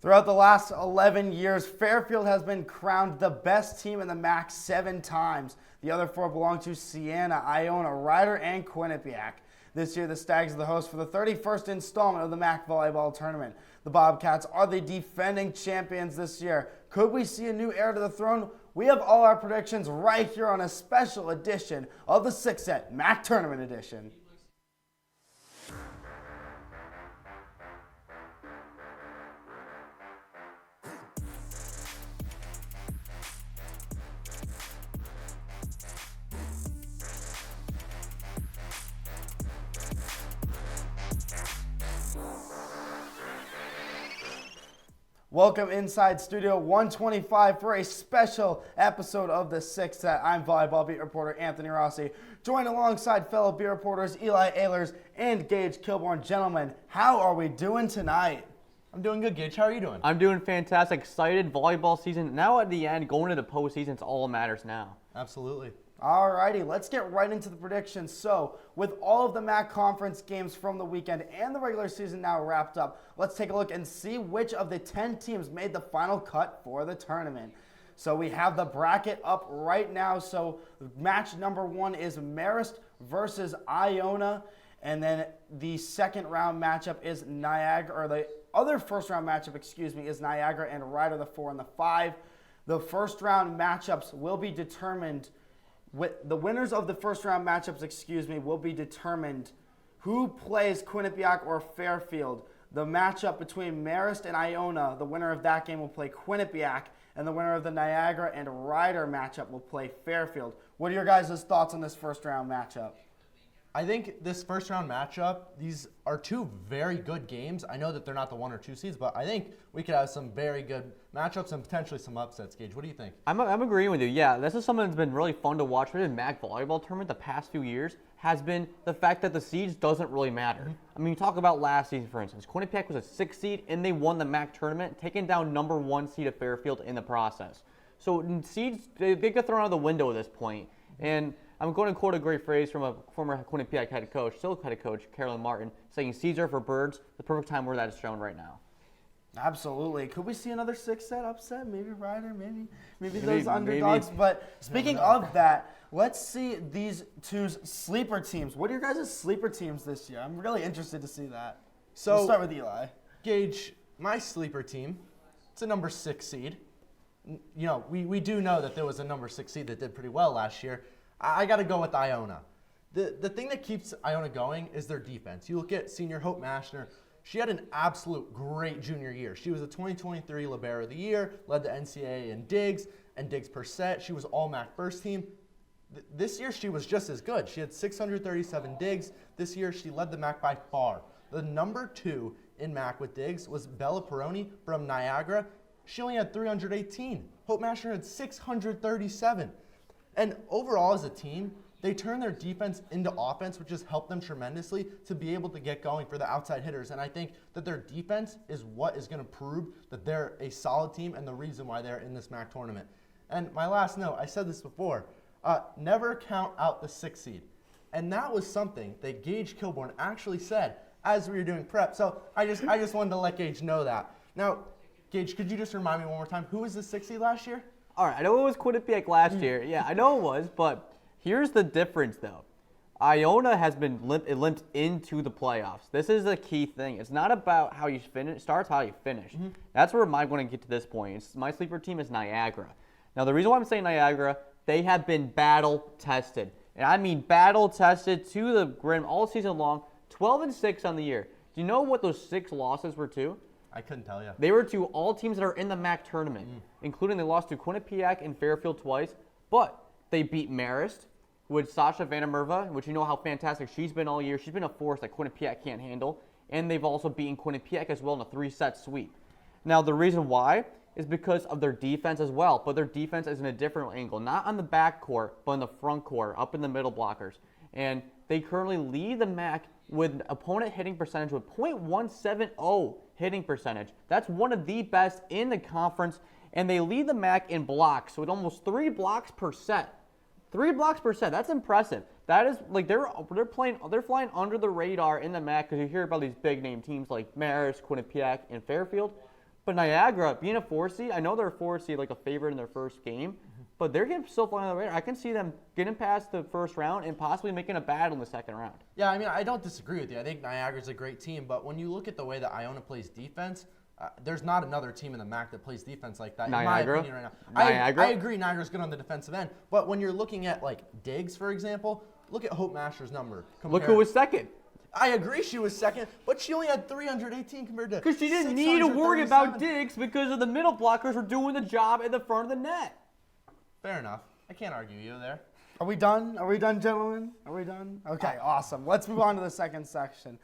Throughout the last 11 years, Fairfield has been crowned the best team in the MAAC 7 times. The other 4 belong to Siena, Iona, Ryder, and Quinnipiac. This year, the Stags are the host for the 31st installment of the MAAC Volleyball Tournament. The Bobcats are the defending champions this year. Could we see a new heir to the throne? We have all our predictions right here on a special edition of the 6-set MAAC Tournament Edition. Welcome inside Studio 125 for a special episode of the 6-set. I'm Volleyball beat reporter Anthony Rossi, joined alongside fellow beat reporters Eli Ehlers and Gage Kilborn. Gentlemen, how are we doing tonight? I'm doing good, Gage. How are you doing? I'm doing fantastic. Excited. Volleyball season. Now at the end, going into the postseason, it's all that matters now. Absolutely. Alrighty, let's get right into the predictions. So, with all of the MAAC conference games from the weekend and the regular season now wrapped up, let's take a look and see which of the 10 teams made the final cut for the tournament. So we have the bracket up right now. So match number 1 is Marist versus Iona. And then the second round matchup is Niagara, or the other first round matchup, is Niagara and Ryder, the 4 and the 5. The first round matchups will be determined. The winners of the first round matchups, will be determined who plays Quinnipiac or Fairfield. The matchup between Marist and Iona, the winner of that game will play Quinnipiac, and the winner of the Niagara and Ryder matchup will play Fairfield. What are your guys' thoughts on this first round matchup? I think this first round matchup, these are 2 very good games. I know that they're not the 1 or 2 seeds, but I think we could have some very good matchups and potentially some upsets. Gage, what do you think? I'm agreeing with you. Yeah, this is something that's been really fun to watch for the MAAC volleyball tournament the past few years, has been the fact that the seeds doesn't really matter. Mm-hmm. I mean, talk about last season, for instance. Quinnipiac was a 6 seed, and they won the MAAC tournament, taking down number 1 seed of Fairfield in the process. So seeds, they get thrown out of the window at this point. And I'm going to quote a great phrase from a former Quinnipiac head coach, still head coach, Carolyn Martin, saying, "Seeds are for birds." The perfect time where that is shown right now. Absolutely. Could we see another 6-set upset? Maybe Ryder, maybe those underdogs. Maybe. But speaking of that, let's see these 2's sleeper teams. What are your guys' sleeper teams this year? I'm really interested to see that. So we'll start with Eli. Gage, my sleeper team, it's a number 6 seed. You know, we do know that there was a number 6 seed that did pretty well last year. I got to go with Iona. The thing that keeps Iona going is their defense. You look at senior Hope Mashner. She had an absolute great junior year. She was the 2023 Libero of the Year, led the NCAA in digs and digs per set. She was all MAAC first team. This year she was just as good. She had 637 digs. This year she led the MAAC by far. The number 2 in MAAC with digs was Bella Peroni from Niagara. She only had 318. Hope Mashner had 637. And overall as a team, they turn their defense into offense, which has helped them tremendously to be able to get going for the outside hitters. And I think that their defense is what is going to prove that they're a solid team and the reason why they're in this MAAC tournament. And my last note, I said this before, never count out the 6 seed. And that was something that Gage Kilborn actually said as we were doing prep. So I just wanted to let Gage know that. Now, Gage, could you just remind me one more time, who was the 6 seed last year? All right, I know it was Quinnipiac last year. Yeah, I know it was, but here's the difference, though. Iona has been limped into the playoffs. This is a key thing. It's not about how you finish. It starts how you finish. Mm-hmm. That's where I'm going to get to this point. My sleeper team is Niagara. Now, the reason why I'm saying Niagara, they have been battle-tested. And I mean battle-tested to the grim all season long, 12-6 on the year. Do you know what those 6 losses were to? I couldn't tell you. They were to all teams that are in the MAAC tournament, including they lost to Quinnipiac and Fairfield twice, but they beat Marist with Sasha Vandermerva, which you know how fantastic she's been all year. She's been a force that Quinnipiac can't handle, and they've also beaten Quinnipiac as well in a 3-set sweep. Now, the reason why is because of their defense as well, but their defense is in a different angle, not on the back court, but in the front court, up in the middle blockers. And they currently lead the MAAC with opponent hitting percentage with .170 hitting percentage. That's one of the best in the conference, and they lead the MAAC in blocks with almost 3 blocks per set. 3 blocks per set. That's impressive. That is like they're flying under the radar in the MAAC because you hear about these big name teams like Marist, Quinnipiac, and Fairfield. But Niagara, being a 4 seed, I know they're a 4 seed, like a favorite in their first game, but they're getting so far on the radar. I can see them getting past the first round and possibly making a battle in the second round. Yeah, I mean, I don't disagree with you. I think Niagara's a great team, but when you look at the way that Iona plays defense, there's not another team in the MAAC that plays defense like that, Niagara? in my opinion right now. Niagara? I agree Niagara's good on the defensive end, but when you're looking at, like, Diggs, for example, look at Hope Masher's number. Look who was second. I agree she was second, but she only had 318 compared to Because she didn't need to worry about 637. Diggs because of the middle blockers were doing the job at the front of the net. Fair enough. I can't argue you there. Are we done? Are we done, gentlemen? Are we done? Okay, awesome. Let's move on to the second section.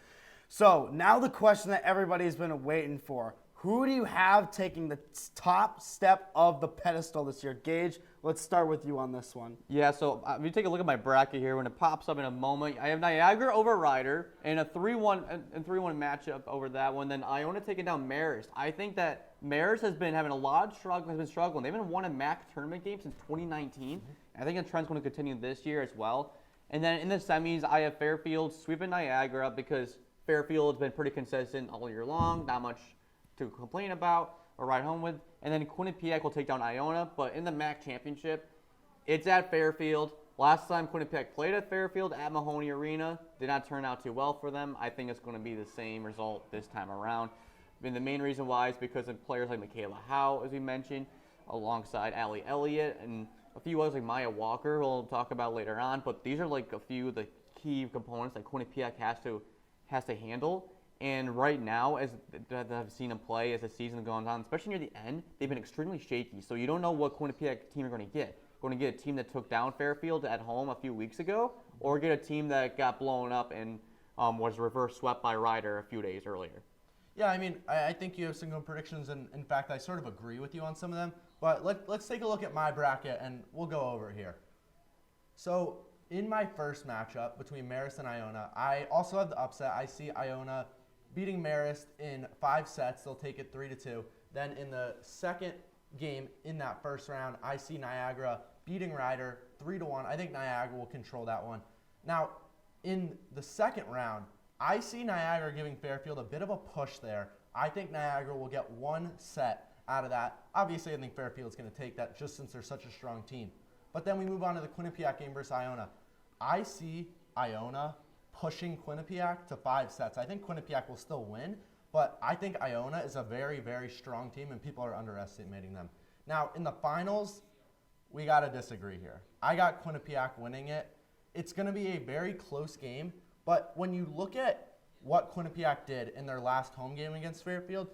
So now the question that everybody's been waiting for. Who do you have taking the top step of the pedestal this year? Gage, let's start with you on this one. Yeah, so if you take a look at my bracket here, when it pops up in a moment, I have Niagara over Ryder and a 3-1 matchup over that one. Then Iona taking down Marist. I think that Marist has been having a lot of struggle, has been struggling. They haven't won a MAAC tournament game since 2019. I think the trend's going to continue this year as well. And then in the semis, I have Fairfield sweeping Niagara because Fairfield's been pretty consistent all year long. Not much to complain about or ride home with. And then Quinnipiac will take down Iona. But in the MAAC championship, it's at Fairfield. Last time Quinnipiac played at Fairfield at Mahoney Arena, did not turn out too well for them. I think it's going to be the same result this time around. And the main reason why is because of players like Michaela Howe, as we mentioned, alongside Allie Elliott and a few others like Maya Walker, who we'll talk about later on. But these are like a few of the key components that Quinnipiac has to handle. And right now, as I've seen them play as the season goes on, especially near the end, they've been extremely shaky. So you don't know what Quinnipiac team you're going to get. Going to get a team that took down Fairfield at home a few weeks ago, or get a team that got blown up and was reverse swept by Ryder a few days earlier. Yeah, I mean, I think you have some good predictions, and in fact, I sort of agree with you on some of them. But let's take a look at my bracket, and we'll go over it here. So in my first matchup between Marist and Iona, I also have the upset. I see Iona beating Marist in 5 sets. They'll take it 3-2. Then in the second game in that first round, I see Niagara beating Ryder 3-1. I think Niagara will control that one. Now, in the second round, I see Niagara giving Fairfield a bit of a push there. I think Niagara will get 1 set out of that. Obviously, I think Fairfield's going to take that just since they're such a strong team. But then we move on to the Quinnipiac game versus Iona. I see Iona pushing Quinnipiac to 5 sets. I think Quinnipiac will still win, but I think Iona is a very, very strong team, and people are underestimating them. Now, in the finals, we got to disagree here. I got Quinnipiac winning it. It's going to be a very close game, but when you look at what Quinnipiac did in their last home game against Fairfield,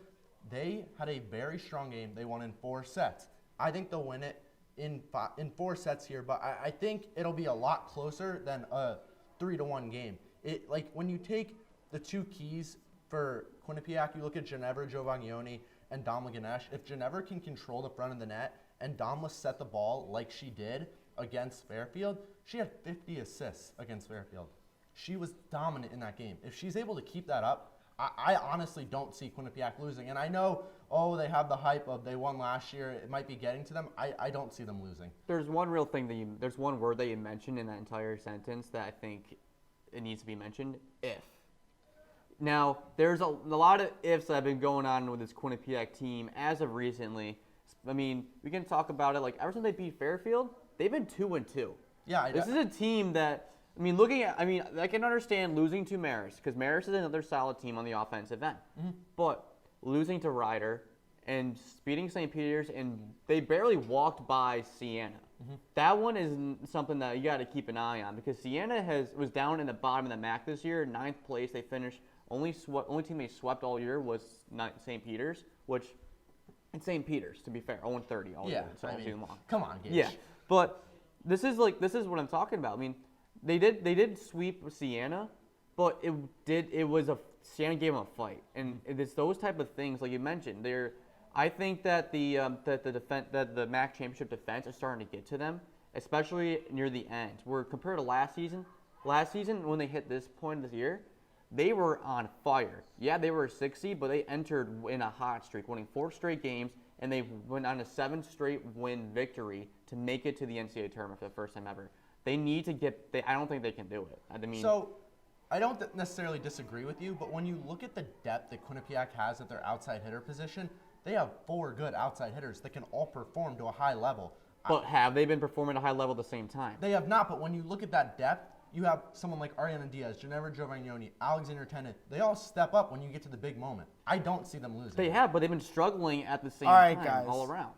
they had a very strong game. They won in 4 sets. I think they'll win it in 4 sets here, but I think it'll be a lot closer than a 3-1 game. Like when you take the 2 keys for Quinnipiac, you look at Ginevra Giovagnoni and Damla Ganesh. If Ginevra can control the front of the net and Damla set the ball like she did against Fairfield, she had 50 assists against Fairfield. She was dominant in that game. If she's able to keep that up, I honestly don't see Quinnipiac losing. And I know, they have the hype of they won last year. It might be getting to them. I don't see them losing. There's one real thing there's one word that you mentioned in that entire sentence that I think it needs to be mentioned: if. Now, there's a lot of ifs that have been going on with this Quinnipiac team as of recently. I mean, we can talk about it. Like, ever since they beat Fairfield, they've been 2-2. Yeah, this is a team that, I can understand losing to Marist, because Marist is another solid team on the offensive end. Mm-hmm. But losing to Ryder and beating St. Peter's, and they barely walked by Siena. Mm-hmm. That one is something that you got to keep an eye on, because Siena was down in the bottom of the MAAC this year, 9th place. They finished only team they swept all year was St. Peter's, which it's St. Peter's, to be fair, 0-30 all year. It's all season long. Come on, Gage. Yeah, but this is what I'm talking about. I mean, they did sweep Siena, but Siena gave them a fight, and it's those type of things like you mentioned. I think that the MAAC championship defense is starting to get to them, especially near the end. Where compared to last season when they hit this point of the year, they were on fire. Yeah, they were a 6 seed, but they entered in a hot streak, winning 4 straight games, and they went on a 7 straight win victory to make it to the NCAA tournament for the first time ever. They need to I don't think they can do it. So, I don't necessarily disagree with you, but when you look at the depth that Quinnipiac has at their outside hitter position, they have 4 good outside hitters that can all perform to a high level. But have they been performing at a high level at the same time? They have not, but when you look at that depth, you have someone like Ariana Diaz, Ginevra Giovagnoni, Alexander Tennant. They all step up when you get to the big moment. I don't see them losing. They have, but they've been struggling at the same All right, time guys. all around.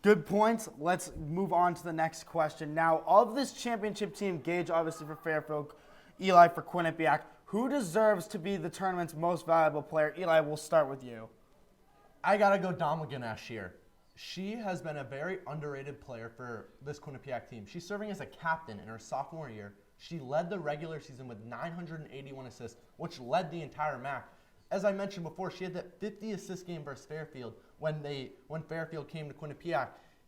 Good points. Let's move on to the next question. Now, of this championship team, Gage obviously for Fairfield, Eli for Quinnipiac, who deserves to be the tournament's most valuable player? Eli, we'll start with you. I got to go Damla Ganesh here. She has been a very underrated player for this Quinnipiac team. She's serving as a captain in her sophomore year. She led the regular season with 981 assists, which led the entire MAAC. As I mentioned before, she had that 50 assist game versus Fairfield when Fairfield came to Quinnipiac.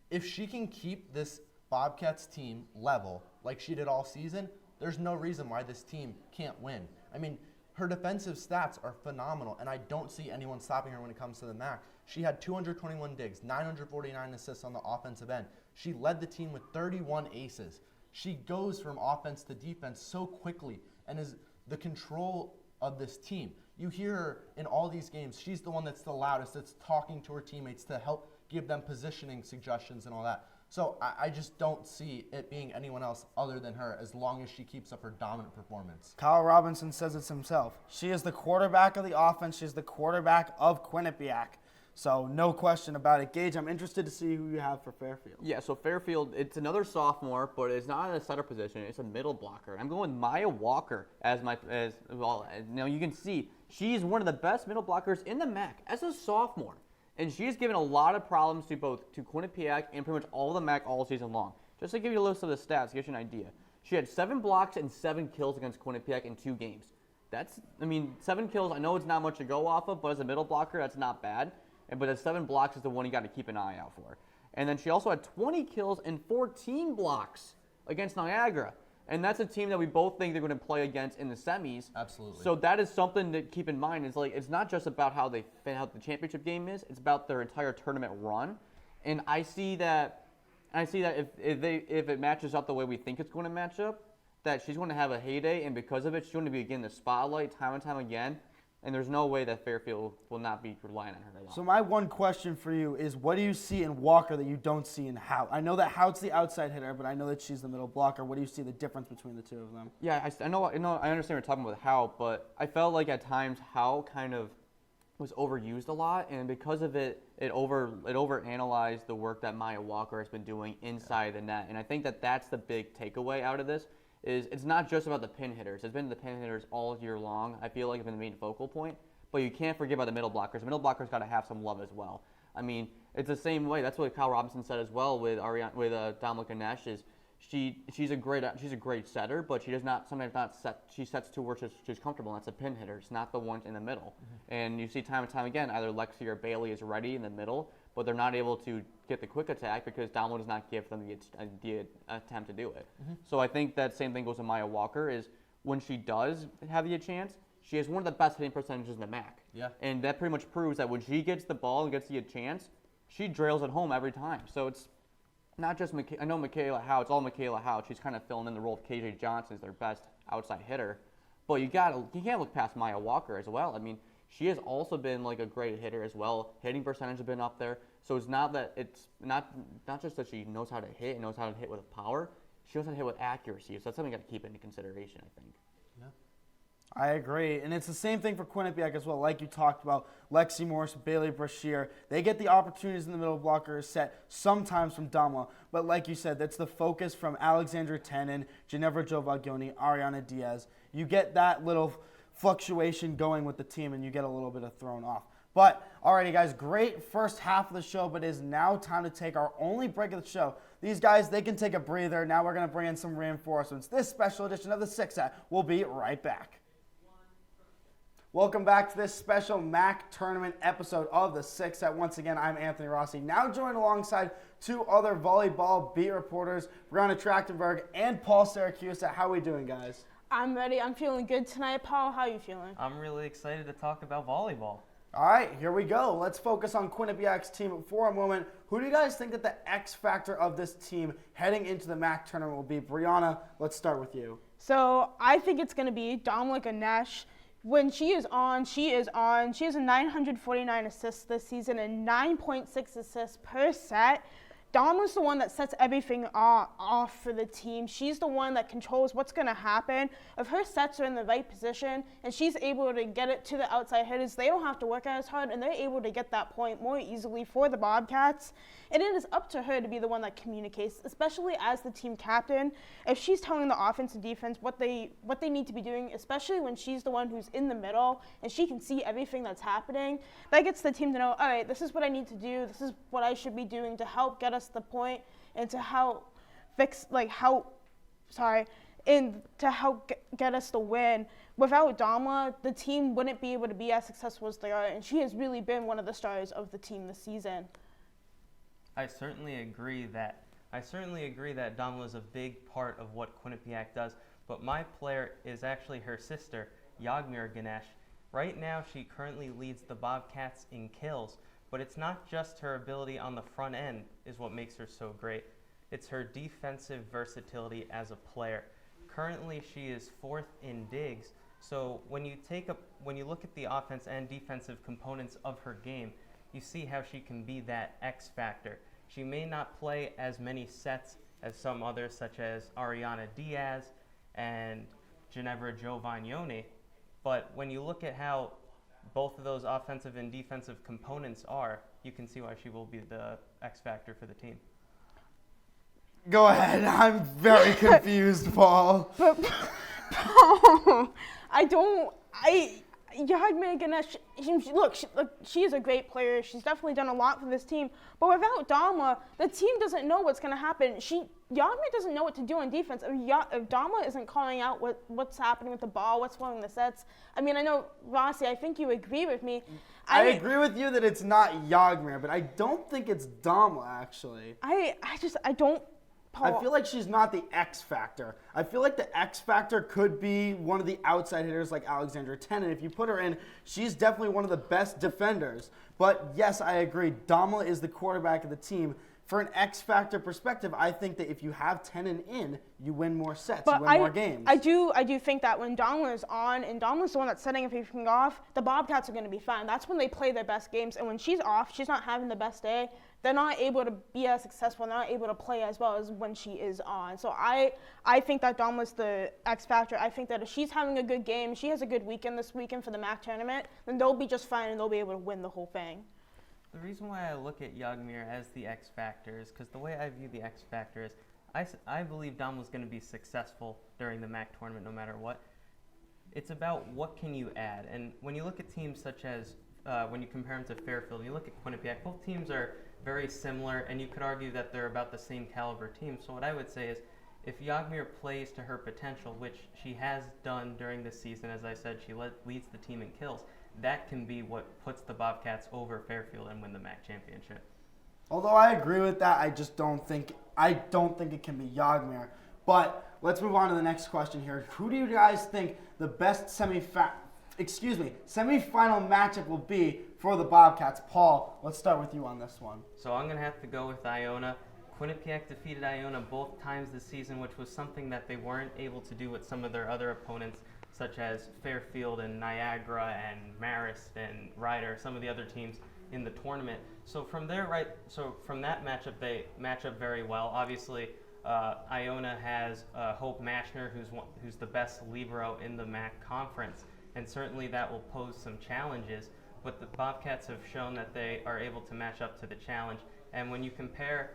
If she can keep this Bobcats team level like she did all season, there's no reason why this team can't win. I mean, her defensive stats are phenomenal, and I don't see anyone stopping her when it comes to the MAAC. She had 221 digs, 949 assists on the offensive end. She led the team with 31 aces. She goes from offense to defense so quickly and is the control of this team. You hear her in all these games. She's the one that's the loudest, that's talking to her teammates to help give them positioning suggestions and all that. So I just don't see it being anyone else other than her as long as she keeps up her dominant performance. Kyle Robinson says it himself. She is the quarterback of the offense. She's the quarterback of Quinnipiac. So no question about it. Gage, I'm interested to see who you have for Fairfield. Yeah, so Fairfield, it's another sophomore, but it's not in a setter position. It's a middle blocker. I'm going with Maya Walker as well. Now you can see she's one of the best middle blockers in the MAAC as a sophomore, and she's given a lot of problems to Quinnipiac and pretty much all the MAAC all season long. Just to give you a list of the stats, to get you an idea, she had 7 blocks and 7 kills against Quinnipiac in 2 games. 7 kills. I know it's not much to go off of, but as a middle blocker, that's not bad. But the 7 blocks is the one you got to keep an eye out for. And then she also had 20 kills and 14 blocks against Niagara. And that's a team that we both think they're going to play against in the semis. Absolutely. So that is something to keep in mind. It's not just about how the championship game is. It's about their entire tournament run. And I see that if it matches up the way we think it's going to match up, that she's going to have a heyday. And because of it, she's going to be in the spotlight time and time again. And there's no way that Fairfield will not be relying on her at all. So my one question for you is, what do you see in Walker that you don't see in Hout? I know that Hout's the outside hitter, but I know that she's the middle blocker. What do you see the difference between the two of them? Yeah, I know. I understand what you're talking about Hout, but I felt like at times Hout kind of was overused a lot, and because of it, it overanalyzed the work that Maya Walker has been doing inside the net. And I think that that's the big takeaway out of this. It's not just about the pin hitters. It's been the pin hitters all year long. I feel like it's been the main focal point. But you can't forget about the middle blockers. The middle blockers got to have some love as well. I mean, it's the same way. That's what Kyle Robinson said as well with Damla Ganesh. Is she's a great setter, but she does not sometimes not set. She sets to where she's comfortable. And that's a pin hitter. It's not the ones in the middle. Mm-hmm. And you see time and time again, either Lexi or Bailey is ready in the middle, but they're not able to get the quick attack because Damla does not give them the attempt to do it. Mm-hmm. So I think that same thing goes to Maya Walker. Is when she does have the chance, she has one of the best hitting percentages in the MAAC. Yeah. And that pretty much proves that when she gets the ball and gets the chance, she drills it home every time. So it's not just I know Michaela Howe. It's all Michaela Howe. She's kind of filling in the role of KJ Johnson as their best outside hitter. But you can't look past Maya Walker as well. I mean, she has also been like a great hitter as well. Hitting percentage has been up there. So it's not just that she knows how to hit and knows how to hit with power. She knows how to hit with accuracy. So that's something you got to keep into consideration, I think. Yeah. I agree. And it's the same thing for Quinnipiac as well. Like you talked about, Lexi Morse, Bailey Brashear, they get the opportunities in the middle blocker set sometimes from Damla. But like you said, that's the focus from Alexandra Tennant, Ginevra Giovagnoni, Ariana Diaz. You get that little fluctuation going with the team and you get a little bit of thrown off. But, alrighty guys, great first half of the show, but it is now time to take our only break of the show. These guys, they can take a breather. Now we're going to bring in some reinforcements. This special edition of the Six Set will be right back. Welcome back to this special MAAC tournament episode of the Six Set. Once again, I'm Anthony Rossi, now joined alongside 2 other volleyball beat reporters, Brianna Trachtenberg and Paul Syracuse. How are we doing, guys? I'm ready. I'm feeling good tonight. Paul, how are you feeling? I'm really excited to talk about volleyball. All right, here we go. Let's focus on Quinnipiac's team for a moment. Who do you guys think that the X factor of this team heading into the MAAC tournament will be? Brianna, let's start with you. So I think it's going to be Damla Ganesh. when she is on, she is on. She has a 949 assists this season and 9.6 assists per set. Damla's the one that sets everything off for the team. She's the one that controls what's going to happen. If her sets are in the right position and she's able to get it to the outside hitters, they don't have to work as hard and they're able to get that point more easily for the Bobcats. And it is up to her to be the one that communicates, especially as the team captain. If she's telling the offense and defense what they need to be doing, especially when she's the one who's in the middle and she can see everything that's happening, that gets the team to know, all right, this is what I need to do. This is what I should be doing to help get us the point and to help get us the win. Without Damla, the team wouldn't be able to be as successful as they are, and she has really been one of the stars of the team this season. I certainly agree that Damla is a big part of what Quinnipiac does, but my player is actually her sister, Yagmir Ganesh. Right now, she currently leads the Bobcats in kills, but it's not just her ability on the front end is what makes her so great. It's her defensive versatility as a player. Currently, she is 4th in digs, so when you look at the offense and defensive components of her game, you see how she can be that X factor. She may not play as many sets as some others, such as Ariana Diaz and Ginevra Giovagnoni, but when you look at how both of those offensive and defensive components are, you can see why she will be the X factor for the team. Go ahead. I'm very confused, Paul. But Yagmir Ganesh, she is a great player. She's definitely done a lot for this team. But without Damla, the team doesn't know what's going to happen. Yagmir doesn't know what to do on defense. If Damla isn't calling out what's happening with the ball, what's flowing the sets. I mean, I know, Rossi, I think you agree with me. I agree with you that it's not Yagmir, but I don't think it's Damla, actually. I don't. Paul. I feel like she's not the X factor. I feel like the X factor could be one of the outside hitters like Alexandra Tennant. If you put her in, she's definitely one of the best defenders. But yes, I agree. Damla is the quarterback of the team. For an X factor perspective, I think that if you have Tennant in, you win more sets, you win more games. I do think that when Damla is on and Damla's the one that's setting everything off, the Bobcats are going to be fine. That's when they play their best games. And when she's off, she's not having the best day, they're not able to be as successful, they're not able to play as well as when she is on. So I think that Damla's the X factor. I think that if she's having a good game, she has a good weekend this weekend for the MAAC tournament, then they'll be just fine and they'll be able to win the whole thing. The reason why I look at Yagmir as the X factor is because the way I view the X factor is I believe Damla's going to be successful during the MAAC tournament no matter what. It's about what can you add. And when you look at teams such as, when you compare them to Fairfield, and you look at Quinnipiac, both teams are very similar, and you could argue that they're about the same caliber team. So what I would say is if Yagmir plays to her potential, which she has done during this season, as I said, she leads the team in kills, that can be what puts the Bobcats over Fairfield and win the MAAC championship. Although I agree with that, I don't think it can be Yagmir. But let's move on to the next question here. Who do you guys think the best semifinal matchup will be for the Bobcats? Paul, let's start with you on this one. So I'm going to have to go with Iona. Quinnipiac defeated Iona both times this season, which was something that they weren't able to do with some of their other opponents, such as Fairfield and Niagara and Marist and Ryder, some of the other teams in the tournament. So from that matchup, they match up very well. Obviously, Iona has Hope Mashner, who's the best libero in the MAAC conference, and certainly that will pose some challenges. But the Bobcats have shown that they are able to match up to the challenge. And when you compare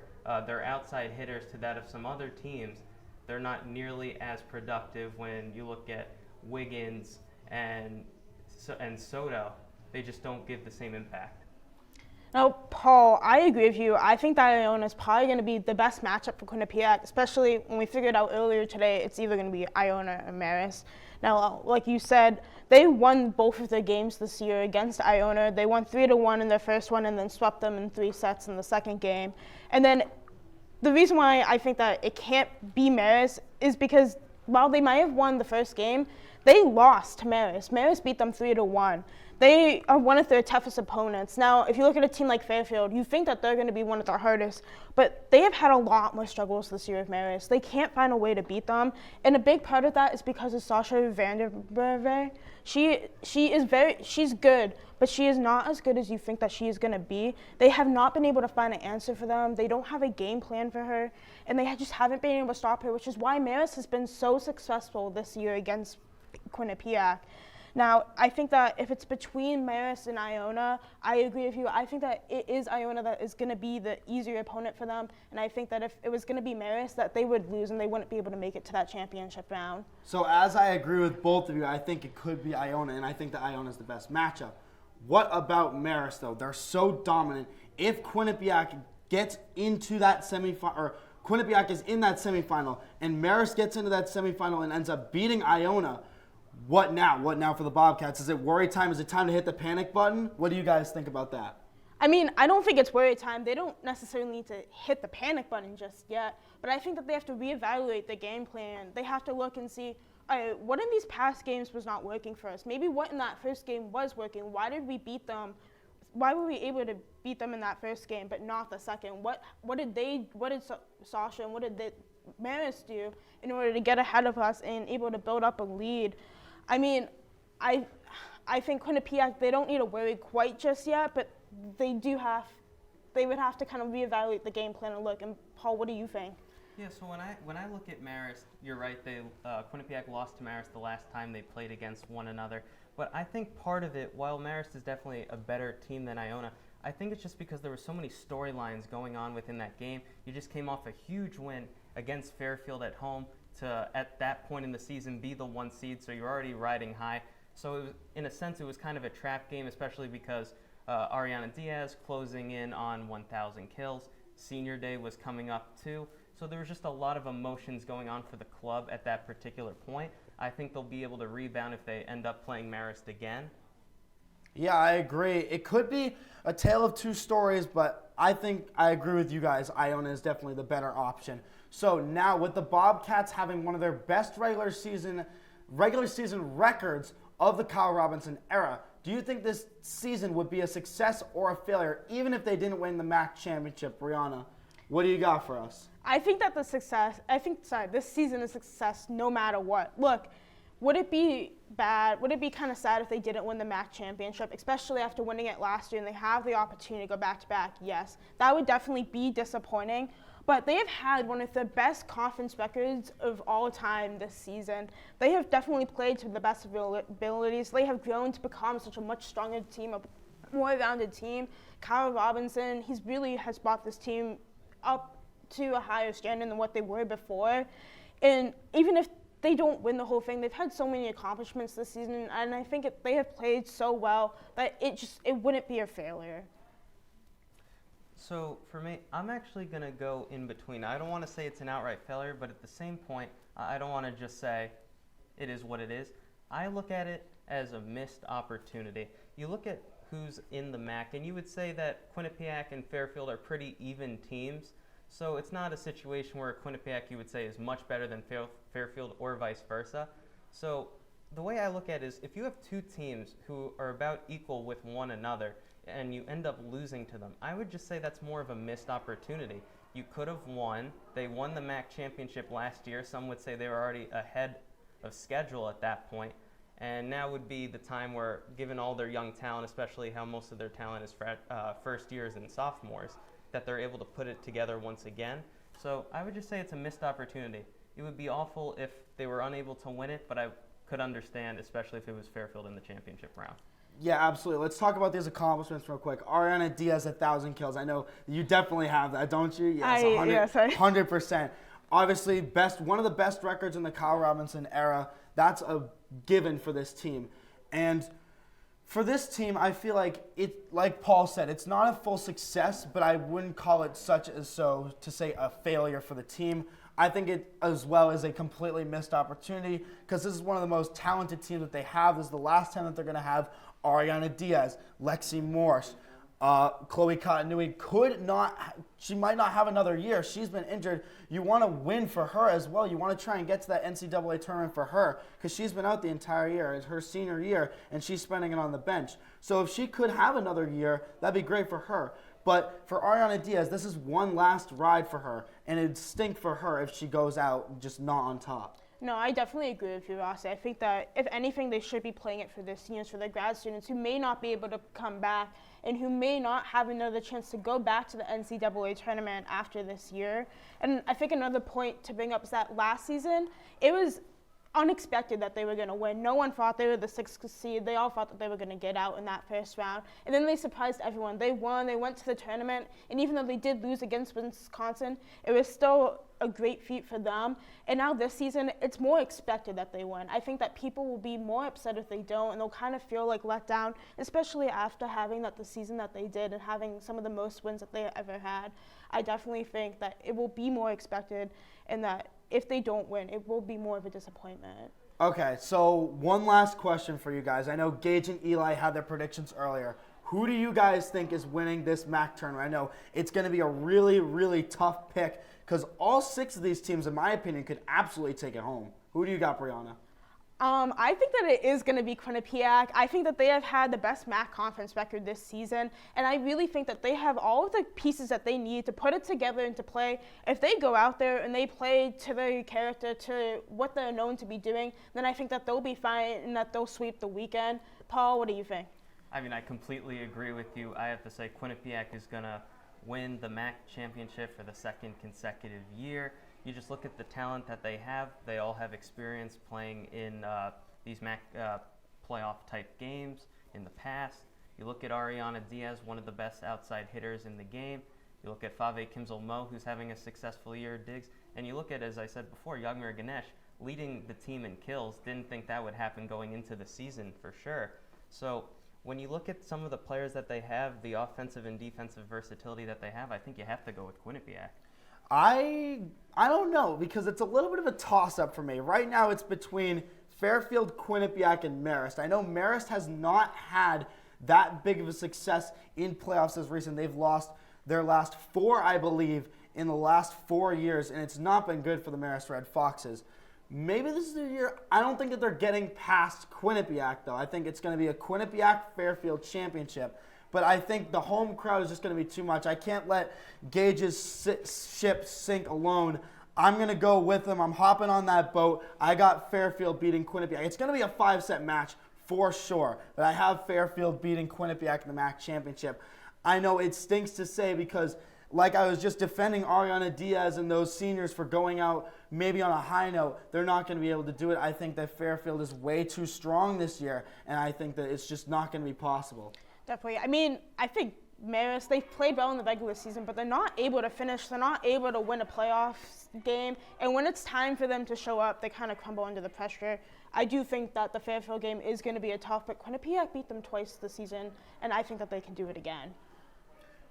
their outside hitters to that of some other teams, they're not nearly as productive. When you look at Wiggins and Soto, they just don't give the same impact. Now, Paul, I agree with you. I think that Iona is probably going to be the best matchup for Quinnipiac, especially when we figured out earlier today it's either going to be Iona or Marist. Now, like you said, they won both of their games this year against Iona. They won 3-1 in their first one and then swept them in 3 sets in the second game. And then the reason why I think that it can't be Marist is because while they might have won the first game, they lost to Marist. Marist beat them 3-1. they are one of their toughest opponents. Now, if you look at a team like Fairfield, you think that they're going to be one of their hardest, but they have had a lot more struggles this year with Marist. They can't find a way to beat them, and a big part of that is because of Sasha Vanderberg. She's good, but she is not as good as you think that she is going to be. They have not been able to find an answer for them. They don't have a game plan for her, and they just haven't been able to stop her, which is why Marist has been so successful this year against Quinnipiac. Now, I think that if it's between Marist and Iona, I agree with you. I think that it is Iona that is going to be the easier opponent for them, and I think that if it was going to be Marist, that they would lose and they wouldn't be able to make it to that championship round. So as I agree with both of you, I think it could be Iona, and I think that Iona is the best matchup. What about Marist, though? They're so dominant. If Quinnipiac gets into that semifinal, or Quinnipiac is in that semifinal, and Marist gets into that semifinal and ends up beating Iona, what now? What now for the Bobcats? Is it worry time? Is it time to hit the panic button? What do you guys think about that? I mean, I don't think it's worry time. They don't necessarily need to hit the panic button just yet, but I think that they have to reevaluate the game plan. They have to look and see, all right, what in these past games was not working for us? Maybe what in that first game was working? Why did we beat them? Why were we able to beat them in that first game but not the second? What did Sasha and what did Marist do in order to get ahead of us and able to build up a lead? I mean, I think Quinnipiac, they don't need to worry quite just yet, but they would have to kind of reevaluate the game plan and look. And Paul, what do you think? Yeah, so when I look at Marist, you're right. Quinnipiac lost to Marist the last time they played against one another. But I think part of it, while Marist is definitely a better team than Iona, I think it's just because there were so many storylines going on within that game. You just came off a huge win against Fairfield at home to, at that point in the season, be the 1 seed, so you're already riding high. So it was, in a sense, it was kind of a trap game, especially because Ariana Diaz closing in on 1,000 kills. Senior day was coming up too. So there was just a lot of emotions going on for the club at that particular point. I think they'll be able to rebound if they end up playing Marist again. Yeah, I agree. It could be a tale of two stories, but I think I agree with you guys. Iona is definitely the better option. So now with the Bobcats having one of their best regular season records of the Kyle Robinson era, do you think this season would be a success or a failure, even if they didn't win the MAAC championship? Brianna, what do you got for us? I think that this season is a success no matter what. Look, would it be bad? Would it be kind of sad if they didn't win the MAAC championship, especially after winning it last year and they have the opportunity to go back-to-back? Yes, that would definitely be disappointing. But they have had one of the best conference records of all time this season. They have definitely played to the best of their abilities. They have grown to become such a much stronger team, a more rounded team. Kyle Robinson, he really has brought this team up to a higher standard than what they were before. And even if they don't win the whole thing, they've had so many accomplishments this season, and I think they have played so well that it wouldn't be a failure. So for me, I'm actually going to go in between. I don't want to say it's an outright failure, but at the same point, I don't want to just say it is what it is. I look at it as a missed opportunity. You look at who's in the MAAC, and you would say that Quinnipiac and Fairfield are pretty even teams. So it's not a situation where Quinnipiac, you would say, is much better than Fairfield or vice versa. So the way I look at it is if you have two teams who are about equal with one another, and you end up losing to them, I would just say that's more of a missed opportunity. You could have won. They won the MAAC championship last year. Some would say they were already ahead of schedule at that point. And now would be the time where, given all their young talent, especially how most of their talent is first years and sophomores, that they're able to put it together once again. So I would just say it's a missed opportunity. It would be awful if they were unable to win it, but I could understand, especially if it was Fairfield in the championship round. Yeah, absolutely. Let's talk about these accomplishments real quick. Ariana Diaz, 1,000 kills. I know you definitely have that, don't you? Yes, 100%. Obviously, one of the best records in the Kyle Robinson era. That's a given for this team. And for this team, I feel like like Paul said, it's not a full success, but I wouldn't call it such as so to say a failure for the team. I think it as well is a completely missed opportunity because this is one of the most talented teams that they have. This is the last time that they're going to have Ariana Diaz, Lexi Morse, Chloe Cottonui she might not have another year. She's been injured. You want to win for her as well. You want to try and get to that NCAA tournament for her because she's been out the entire year. It's her senior year, and she's spending it on the bench. So if she could have another year, that'd be great for her. But for Ariana Diaz, this is one last ride for her, and it'd stink for her if she goes out just not on top. No, I definitely agree with you, Rossi. I think that, if anything, they should be playing it for their seniors, for their grad students who may not be able to come back and who may not have another chance to go back to the NCAA tournament after this year. And I think another point to bring up is that last season, it was unexpected that they were going to win. No one thought they were the 6th seed. They all thought that they were going to get out in that first round. And then they surprised everyone. They won. They went to the tournament. And even though they did lose against Wisconsin, it was still a great feat for them. And now this season, it's more expected that they win. I think that people will be more upset if they don't, and they'll kind of feel like let down, especially after having the season that they did and having some of the most wins that they ever had. I definitely think that it will be more expected, and that if they don't win, it will be more of a disappointment. Okay, so one last question for you guys. I know Gage and Eli had their predictions earlier. Who do you guys think is winning this MAAC tournament? I know it's going to be a really, really tough pick because all 6 of these teams, in my opinion, could absolutely take it home. Who do you got, Brianna? I think that it is going to be Quinnipiac. I think that they have had the best MAAC conference record this season, and I really think that they have all of the pieces that they need to put it together and to play. If they go out there and they play to their character, to what they're known to be doing, then I think that they'll be fine and that they'll sweep the weekend. Paul, what do you think? I mean, I completely agree with you. I have to say Quinnipiac is going to win the MAAC championship for the 2nd consecutive year. You just look at the talent that they have. They all have experience playing in these MAAC playoff-type games in the past. You look at Ariana Diaz, one of the best outside hitters in the game. You look at Fave Kimzel-Mo, who's having a successful year at Diggs. And you look at, as I said before, Yagmir Ganesh leading the team in kills. Didn't think that would happen going into the season for sure. So when you look at some of the players that they have, the offensive and defensive versatility that they have, I think you have to go with Quinnipiac. I don't know because it's a little bit of a toss-up for me. Right now it's between Fairfield, Quinnipiac, and Marist. I know Marist has not had that big of a success in playoffs as recent. They've lost their last 4, I believe, in the last 4 years, and it's not been good for the Marist Red Foxes. Maybe this is the year. I don't think that they're getting past Quinnipiac, though. I think it's going to be a Quinnipiac-Fairfield championship. But I think the home crowd is just going to be too much. I can't let Gage's ship sink alone. I'm going to go with him. I'm hopping on that boat. I got Fairfield beating Quinnipiac. It's going to be a 5-set match for sure. But I have Fairfield beating Quinnipiac in the MAAC championship. I know it stinks to say because, like I was just defending Ariana Diaz and those seniors for going out maybe on a high note, they're not going to be able to do it. I think that Fairfield is way too strong this year, and I think that it's just not going to be possible. Definitely. I mean, I think Marist, they've played well in the regular season, but they're not able to finish. They're not able to win a playoff game. And when it's time for them to show up, they kind of crumble under the pressure. I do think that the Fairfield game is going to be a tough, but Quinnipiac beat them twice this season, and I think that they can do it again.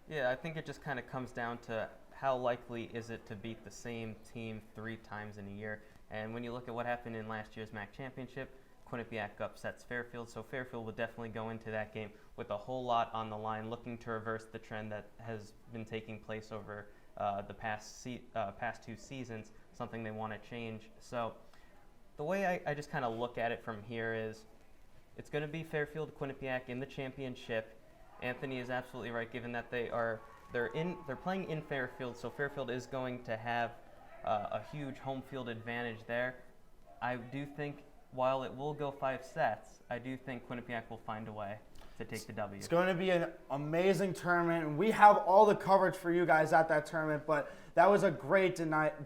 Yeah, I think it just kind of comes down to how likely is it to beat the same team 3 times in a year. And when you look at what happened in last year's MAAC championship, Quinnipiac upsets Fairfield, so Fairfield will definitely go into that game with a whole lot on the line, looking to reverse the trend that has been taking place over the past 2 seasons, something they want to change. So the way I just kind of look at it from here is it's going to be Fairfield Quinnipiac in the championship. Anthony is absolutely right, given that they're playing in Fairfield, so Fairfield is going to have a huge home field advantage there. I do think, while it will go 5 sets, I do think Quinnipiac will find a way to take the W. It's going to be an amazing tournament, and we have all the coverage for you guys at that tournament, but that was a great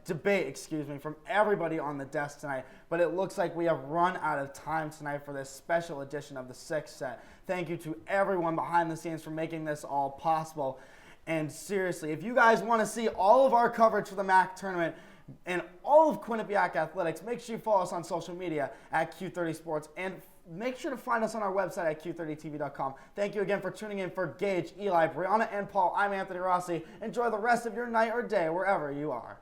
debate from everybody on the desk tonight. But it looks like we have run out of time tonight for this special edition of the 6th set. Thank you to everyone behind the scenes for making this all possible. And seriously, if you guys want to see all of our coverage for the MAAC tournament and all of Quinnipiac athletics, make sure you follow us on social media at Q30 Sports, and make sure to find us on our website at Q30TV.com. Thank you again for tuning in. For Gage, Eli, Brianna, and Paul, I'm Anthony Rossi. Enjoy the rest of your night or day wherever you are.